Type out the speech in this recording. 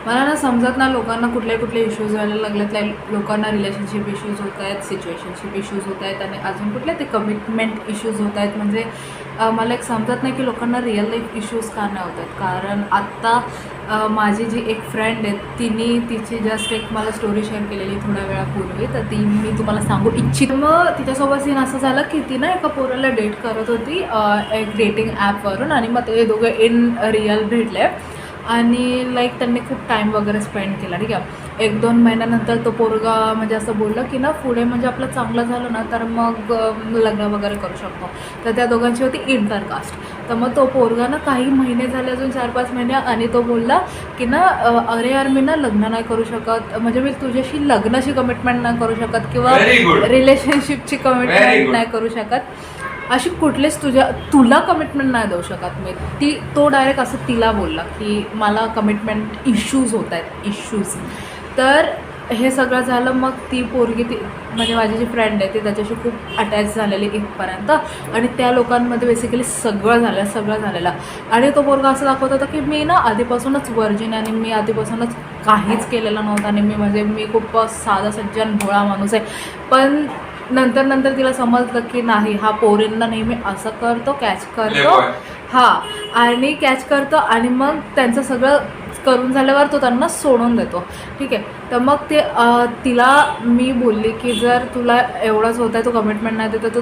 मला ना समजत ना लोकांना कुठले इश्यूज व्हायला लागलेत. लाईक लोकांना रिलेशनशिप इश्यूज होत आहेत, सिच्युएशनशिप इश्यूज होत आहेत आणि अजून कुठले ते कमिटमेंट इश्यूज होत आहेत. म्हणजे मला एक समजत नाही की लोकांना रिअल लाईफ इश्यूज का नाही होत आहेत. कारण आत्ता माझी जी एक फ्रेंड आहे तिची जस्ट एक मला स्टोरी शेअर केलेली थोड्या वेळापूर्वी, तर ती मी तुम्हाला सांगू इच्छित. मग तिच्यासोबत सीन असं झालं की ती ना एका पोराला डेट करत होती एक डेटिंग ॲपवरून, आणि मग ते दोघं इन रिअल भेटले आणि लाईक त्यांनी खूप टाईम वगैरे स्पेंड केला. ठीक आहे. 1-2 महिन्यानंतर तो पोरगा म्हणजे असं बोललं की ना पुढे म्हणजे आपलं चांगलं झालं ना तर मग लग्न वगैरे करू शकतो. तर त्या दोघांची होती इंटरकास्ट. तर मग तो पोरगा ना काही महिने झाले, अजून 4-5 महिने, आणि तो बोलला की ना अरे यार मी ना लग्न नाही करू शकत, म्हणजे मी तुझ्याशी लग्नाची कमिटमेंट नाही करू शकत किंवा रिलेशनशिपची कमिटमेंट नाही करू शकत, अशी कुठलीच तुला कमिटमेंट नाही देऊ शकत मी. तो डायरेक्ट असं तिला बोलला की मला कमिटमेंट इश्यूज होत आहेत, इश्यूज. तर हे सगळं झालं. मग ती पोरगी म्हणजे माझी जी फ्रेंड आहे ती त्याच्याशी खूप अटॅच झालेली इथपर्यंत, आणि त्या लोकांमध्ये बेसिकली सगळं झालेलं. आणि तो पोरगा असं दाखवत होता की मी ना आधीपासूनच वर्जिन आणि मी आधीपासूनच काहीच केलेलं नव्हतं आणि मी खूप साधा सज्जन भोळा माणूस आहे. पण नंतर तिला समजलं की नाही, हा पोरींना नेहमी असं करतो, कॅच करतो. आणि कॅच करतो आणि मग त्यांचं सगळं करून झाल्यावर तो त्यांना सोडून देतो. ठीक आहे. तर मग तिला मी बोलली की जर तुला एवढंच होत आहे, तो कमिटमेंट नाही देत तर